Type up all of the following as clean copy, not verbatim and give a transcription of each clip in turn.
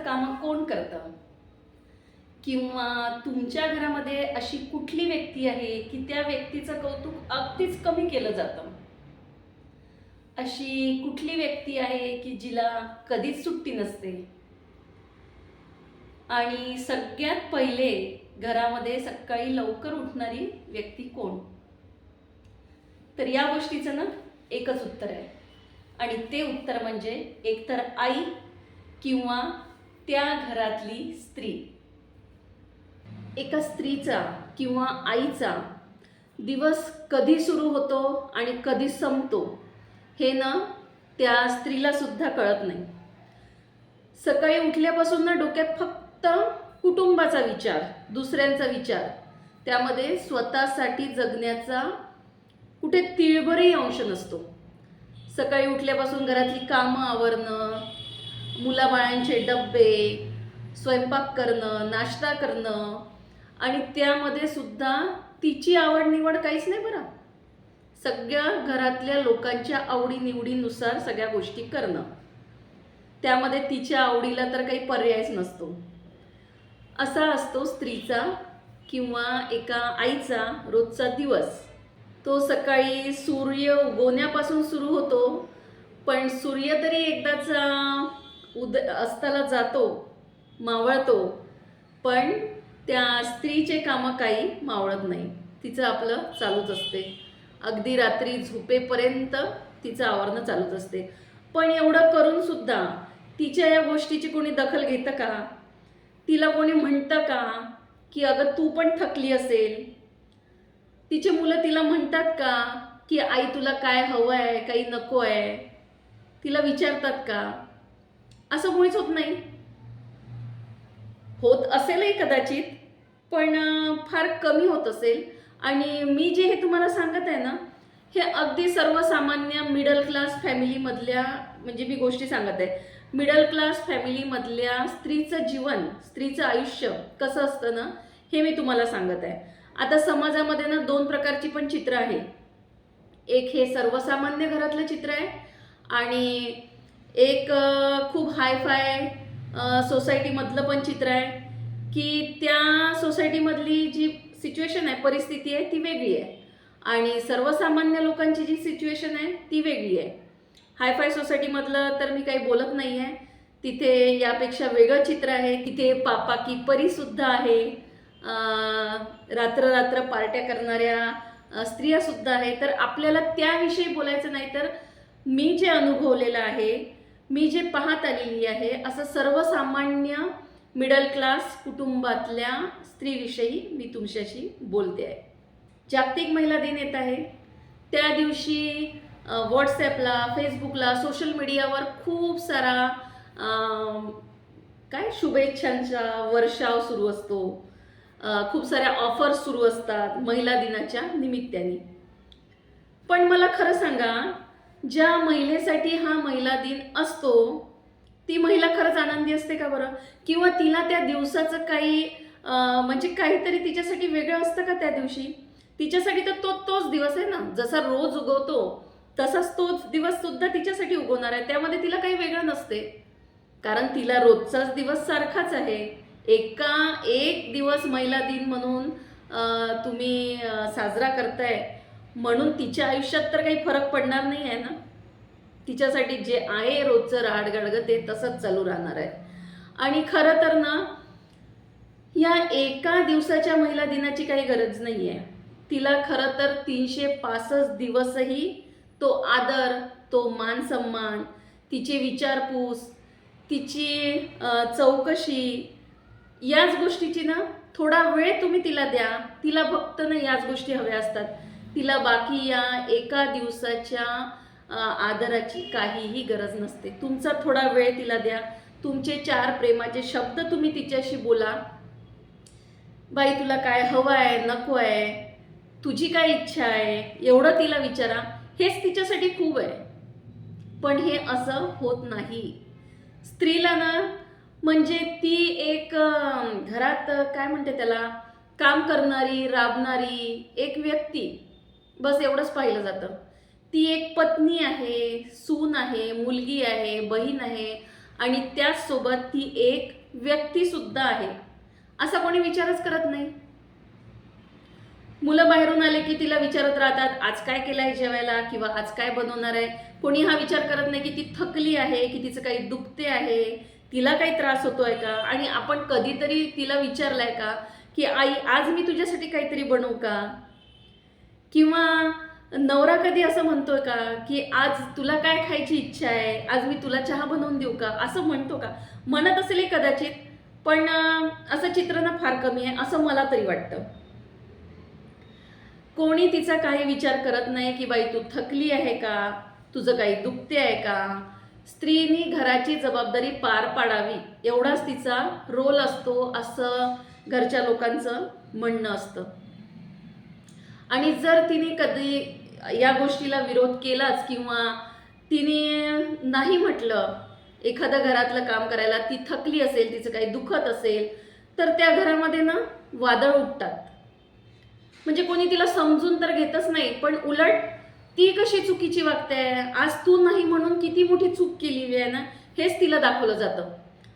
कामं कोण करतं? किंवा तुमच्या घरामध्ये अशी कुठली व्यक्ती आहे की त्या व्यक्तीचं कौतुक अगदीच कमी केलं जातं? अशी कुठली व्यक्ती आहे की जिला कधीच सुट्टी नसते? आणि सगळ्यात पहिले घरामध्ये सकाळी लवकर उठणारी व्यक्ती कोण? तर या गोष्टीचं ना एकच उत्तर आहे आणि ते उत्तर म्हणजे एकतर आई किंवा त्या घरातली स्त्री. एका स्त्रीचा किंवा आईचा दिवस कधी सुरू होतो आणि कधी संपतो हे ना त्या स्त्रीला सुद्धा कळत नाही. सकाळी उठल्यापासून ना डोक्यात फक्त कुटुंबाचा विचार, दुसऱ्यांचा विचार, त्यामध्ये स्वतःसाठी जगण्याचा कुठे तिळभरही अंश नसतो. सकाळी उठल्यापासून घरातली कामं आवरणं, मुलाबाळांचे डब्बे, स्वयंपाक करणं, नाश्ता करणं आणि त्यामध्ये सुद्धा तिची आवड निवड काहीच नाही बरं. सगळ्या घरातल्या लोकांच्या आवडीनिवडीनुसार सगळ्या गोष्टी करणं, त्यामध्ये तिच्या आवडीला तर काही पर्यायच नसतो. असा असतो स्त्रीचा किंवा एका आईचा रोजचा दिवस. तो सकाळी सूर्य उगवण्यापासून सुरू होतो, पण सूर्य तरी एकदाचा अस्ताला जातो, मावळतो, पण त्या स्त्रीचे कामं काही मावळत नाही. तिचं आपलं चालूच असते. अगदी रात्री झोपेपर्यंत तिचं आवरणं चालूच असते. पण एवढं करून सुद्धा तिच्या या गोष्टीची कोणी दखल घेतं का? तिला कोणी म्हणतं का की अगं तू पण थकली असेल? तिचे मुलं तिला म्हणतात का की आई तुला काय हवं आहे, काही नको आहे? तिला विचारतात का? असं मुळीच होत नाही. होत असेलही कदाचित, पण फार कमी होत असेल. आणि मी जे हे तुम्हाला सांगत आहे ना, हे अगदी सर्वसामान्य मिडल क्लास फॅमिलीमधल्या म्हणजे मी गोष्टी सांगत आहे. मिडल क्लास फॅमिलीमधल्या स्त्रीचं जीवन, स्त्रीचं आयुष्य कसं असतं ना, हे मी तुम्हाला सांगत आहे. आता समाजामध्ये ना दोन प्रकारची पण चित्र आहे. एक हे सर्वसामान्य घरातलं चित्र आहे आणि एक खूप हायफाय सोसायटीमधलं पण चित्र आहे की त्या सोसायटीमधली जी सिच्युएशन आहे, परिस्थिती आहे, ती वेगळी आहे आणि सर्वसामान्य लोकांची जी सिच्युएशन आहे ती वेगळी आहे. हायफाय सोसायटीमधलं तर मी काही बोलत नाही आहे. तिथे यापेक्षा वेगळं चित्र आहे. तिथे पापा की परीसुद्धा आहे, रात्र रात्र पार्ट्या करणाऱ्या स्त्रियासुद्धा आहे. तर आपल्याला त्याविषयी बोलायचं नाही, तर मी जे अनुभवलेलं आहे, मी जे पाहत आलेली आहे, असं सर्वसामान्य मिडल क्लास कुटुंबातल्या स्त्रीविषयी मी तुमच्याशी बोलते आहे. जागतिक महिला दिन येत आहे. त्या दिवशी व्हॉट्सॲपला, फेसबुकला, सोशल मीडियावर खूप सारा शुभेच्छांचा वर्षाव सुरू असतो. खूप साऱ्या ऑफर्स सुरू असतात महिला दिनाच्या निमित्ताने. पण मला खरं सांगा, ज्या महिलेसाठी हा महिला दिन असतो ती महिला खरंच आनंदी असते का बरं? किंवा तिला त्या दिवसाचं काही म्हणजे काहीतरी तिच्यासाठी वेगळं असतं का त्या दिवशी? तिच्यासाठी तर तोच दिवस आहे ना. जसा रोज उगवतो तसाच तोच दिवस सुद्धा तिच्यासाठी उगवणार आहे. त्यामध्ये तिला काही वेगळं नसते, कारण तिला रोजचाच दिवस सारखाच आहे. एक दिवस महिला दिन म्हणून तुम्ही साजरा करताय म्हणून तिच्या आयुष्यात तर काही फरक पडणार नाही आहे ना. तिच्यासाठी जे आहे रोजचं राहाडगाडगं ते तसंच चालू राहणार आहे. आणि खरं तर ना, या एका दिवसाच्या महिला दिनाची काही गरज नाही आहे. तिला खरं तर 365 दिवसही तो आदर, तो मान सन्मान, तिची विचारपूस, तिची चौकशी, याच गोष्टीची ना थोडा वेळ तुम्ही तिला द्या. तिला फक्त ना याच गोष्टी हव्या असतात. तिला बाकी या एका दिवसाच्या आदराची काहीही गरज नसते. तुमचा थोडा वेळ तिला द्या. तुमचे 4 प्रेमाचे शब्द तुम्ही तिच्याशी बोला. बाई तुला काय हवं आहे, नको आहे, तुझी काय इच्छा आहे, एवढं तिला विचारा. हेच तिच्यासाठी खूप आहे. पण हे असं होत नाही. स्त्रीला ना म्हणजे ती एक घरात काय म्हणते त्याला, काम करणारी, राबणारी एक व्यक्ती, बस एवढंच पाहिलं जातं. ती एक पत्नी आहे, सून आहे, मुलगी आहे, बहीण आहे आणि त्याचसोबत ती एक व्यक्ती सुद्धा आहे, असा कोणी विचारच करत नाही. मुलं बाहेरून आले की तिला विचारत राहतात, आज काय केलं आहे जेवायला, किंवा आज काय बनवणार आहे. कोणी हा विचार करत नाही की ती थकली आहे, की तिचं काही दुखते आहे, तिला काही त्रास होतोय का. आणि आपण कधीतरी तिला विचारलंय का की आई आज मी तुझ्यासाठी काहीतरी बनवू का. किंवा नवरा कधी असं म्हणतोय का की आज तुला काय खायची इच्छा आहे, आज मी तुला चहा बनवून देऊ का, असं म्हणतो का. म्हणत असेल कदाचित, पण असं चित्र ना फार कमी आहे असं मला तरी वाटतं. कोणी तिचा काही विचार करत नाही की बाई तू थकली आहे का, तुझं काही दुखते आहे का. स्त्रीनी घराची जबाबदारी पार पाडावी एवढाच तिचा रोल असतो, असं घरच्या लोकांचं म्हणणं असतं. आणि जर तिने कधी या गोष्टीला विरोध केलाच किंवा तिने नाही म्हटलं एखादं घरातलं काम करायला, ती थकली असेल, तिचं काही दुखत असेल, तर त्या घरामध्ये ना वादळ उठतात. म्हणजे कोणी तिला समजून तर घेतच नाही, पण उलट ती कशी चुकीची वागते, आज तू नाही म्हणून किती मोठी चूक केली आहे ना, हेच तिला दाखवलं जातं.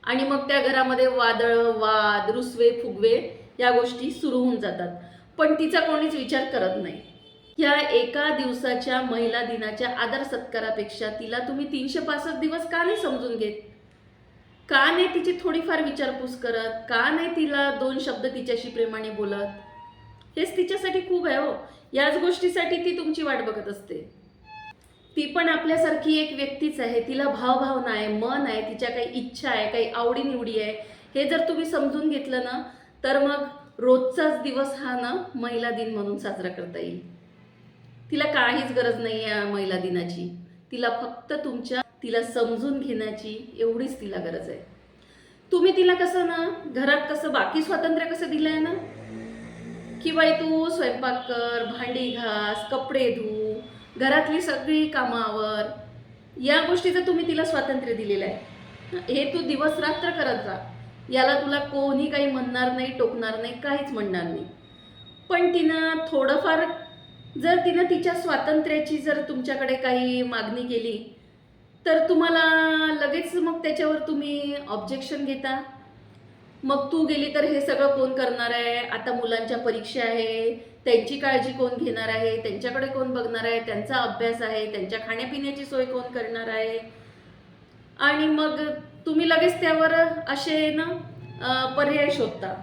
आणि मग त्या घरामध्ये वादळ, वाद, रुसवे फुगवे या गोष्टी सुरू होऊन जातात. पण तिचा कोणीच विचार करत नाही. या एका दिवसाच्या महिला दिनाच्या आदर सत्कारापेक्षा तिला तुम्ही 365 दिवस का नाही समजून घेत, का नाही तिची थोडीफार विचारपूस करत, का नाही तिला 2 शब्द तिच्याशी प्रेमाने बोलत. हेच तिच्यासाठी खूप आहे हो. याच गोष्टीसाठी ती तुमची वाट बघत असते. ती पण आपल्यासारखी एक व्यक्तीच आहे, तिला भावभावना आहे, मन आहे, तिच्या काही इच्छा आहे, काही आवडीनिवडी आहे. हे जर तुम्ही समजून घेतलं ना, तर मग रोजचाच दिवस हा ना महिला दिन म्हणून साजरा करता येईल. तिला काहीच गरज नाही आहे महिला दिनाची, तिला फक्त तिला समजून घेण्याची एवढीच तिला गरज आहे. तुम्ही तिला कसं ना घरात कसं बाकी स्वातंत्र्य कसं दिलंय ना, की बाई तू स्वयंपाक कर, भांडी घास, कपडे धू, घरातली सगळी कामावर, या गोष्टीचं तुम्ही तिला स्वातंत्र्य दिलेलं आहे. हे तू दिवस रात्र करत जा, याला तुला कोणी काही म्हणणार नाही, टोकणार नाही, काहीच म्हणणार नाही. पण तिनं थोडंफार जर तिनं तिच्या स्वातंत्र्याची जर तुमच्याकडे काही मागणी केली, तर तुम्हाला लगेच मग त्याच्यावर तुम्ही ऑब्जेक्शन घेता. मग तू गेली तर हे सगळं कोण करणार आहे, आता मुलांच्या परीक्षा आहे, त्यांची काळजी कोण घेणार आहे, त्यांच्याकडे कोण बघणार आहे, त्यांचा अभ्यास आहे, त्यांच्या खाण्यापिण्याची सोय कोण करणार आहे. आणि मग तुम्ही लगेच त्यावर असे ना पर्याय शोधता.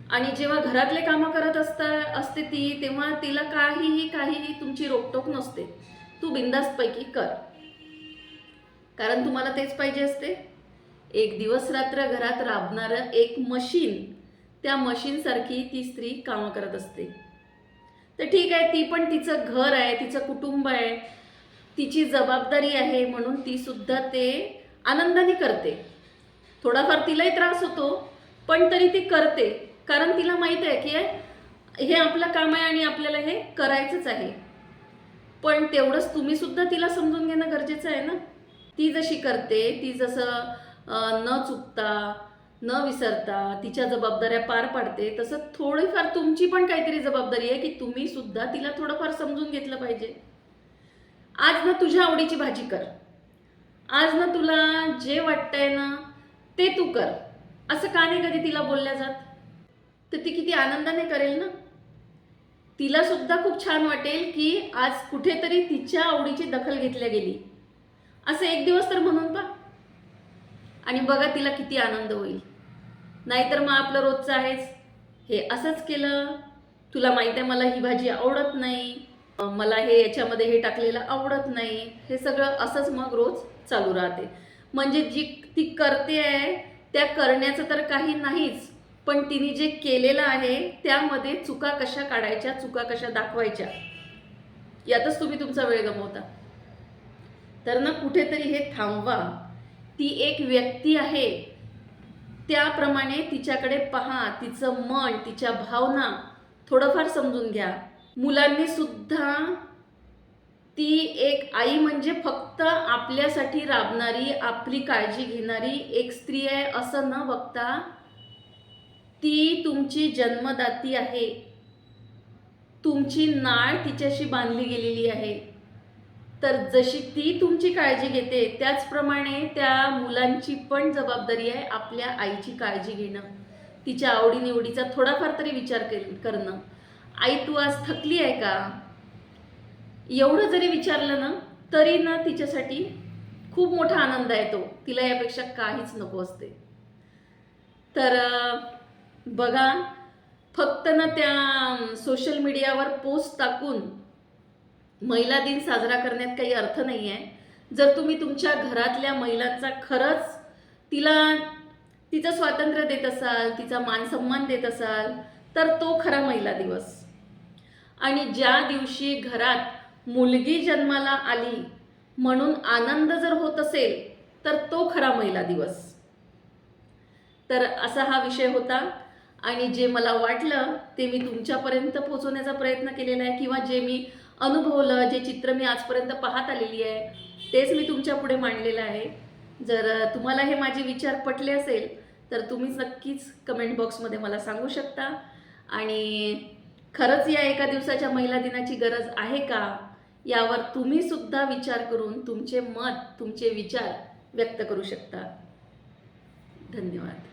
आणि जेव्हा घरातले कामं करत असते ती, तेव्हा तिला काहीही तुमची रोकटोक नसते. तू बिंदास्तपैकी कर, कारण तुम्हाला तेच पाहिजे असते. एक दिवस रात्र घरात राबणारं एक मशीन, त्या मशीनसारखी ती स्त्री कामं करत असते. तर ठीक आहे, ती पण तिचं घर आहे, तिचं कुटुंब आहे, तिची जबाबदारी आहे, म्हणून ती सुद्धा ते आनंदाने करते. थोडाफार तिलाही त्रास होतो, पण तरी ती करते, कारण तिला माहीत आहे की हे आपलं काम आहे आणि आपल्याला हे करायचंच आहे. पण तेवढंच तुम्ही सुद्धा तिला समजून घेणं गरजेचं आहे ना. ती जशी करते, ती जसं न चुकता न विसरता तिच्या जबाबदाऱ्या पार पाडते, तसं थोडीफार तुमची पण काहीतरी जबाबदारी आहे की तुम्ही सुद्धा तिला थोडंफार समजून घेतलं पाहिजे. आज ना तुझ्या आवडीची भाजी कर, आज ना तुला जे वाटतंय ना ते तू कर, असं का नाही कधी तिला बोलल्या जात. तर ती किती आनंदाने करेल ना. तिला सुद्धा खूप छान वाटेल की आज कुठेतरी तिच्या आवडीची दखल घेतल्या गेली, असं एक दिवस तर म्हणून पहा. आणि बघा तिला किती आनंद होईल. नाहीतर मग आपलं रोजचं आहेच, हे असंच केलं, तुला माहिती आहे मला ही भाजी आवडत नाही, मला हे याच्यामध्ये हे टाकलेलं आवडत नाही, हे सगळं असंच मग रोज चालू राहते. म्हणजे जी ती करते आहे त्या करण्याचं तर काही नाहीच, पण तिने जे केलेलं आहे त्यामध्ये चुका कशा काढायच्या, चुका कशा दाखवायच्या, यातच तुम्ही तुमचा वेळ गमावता. तर ना कुठेतरी हे थांबवा. ती एक व्यक्ती आहे, त्याप्रमाणे तिच्याकडे पहा, तिचं मन, तिच्या भावना थोडंफार समजून घ्या. मुलांनी सुद्धा ती एक आई म्हणजे फक्त आपल्यासाठी राबणारी, आपली काळजी घेणारी एक स्त्री आहे असं न बघता, ती तुमची जन्मदाती आहे. तुमची नाळ तिच्याशी बांधली गेलेली आहे. तर जशी ती तुमची काळजी घेते त्याचप्रमाणे त्या मुलांची पण जबाबदारी आहे आपल्या आईची काळजी घेणं, तिच्या आवडीनिवडीचा थोडाफार तरी विचार करणं. आई तू आज थकली आहे का, एवढं जरी विचारलं ना तरी ना तिच्यासाठी खूप मोठा आनंद आहे तो. तिला यापेक्षा काहीच नको असते. तर बघा, फक्त ना त्या सोशल मीडियावर पोस्ट टाकून महिला दिन साजरा करण्यात काही अर्थ नाही आहे. जर तुम्ही तुमच्या घरातल्या महिलांचा खरंच तिचं स्वातंत्र्य देत असाल, तिचा मानसन्मान देत असाल, तर तो खरा महिला दिवस. आणि ज्या दिवशी घरात मुलगी जन्माला आली म्हणून आनंद जर होत असेल तर तो खरा महिला दिवस. तर असा हा विषय होता आणि जे मला वाटलं ते मी तुमच्यापर्यंत पोहोचवण्याचा प्रयत्न केलेला आहे, किंवा जे मी अनुभवलं, जे चित्र मी आजपर्यंत पाहत आलेली आहे तेच मी तुमच्या पुढे मांडलेलं आहे. जर तुम्हाला हे माझे विचार पटले असेल तर तुम्ही नक्कीच कमेंट बॉक्समध्ये मला सांगू शकता. आणि खरंच या एका दिवसाच्या महिला दिनाची गरज आहे का, यावर तुम्ही सुद्धा विचार करून तुमचे मत, तुमचे विचार व्यक्त करू शकता. धन्यवाद.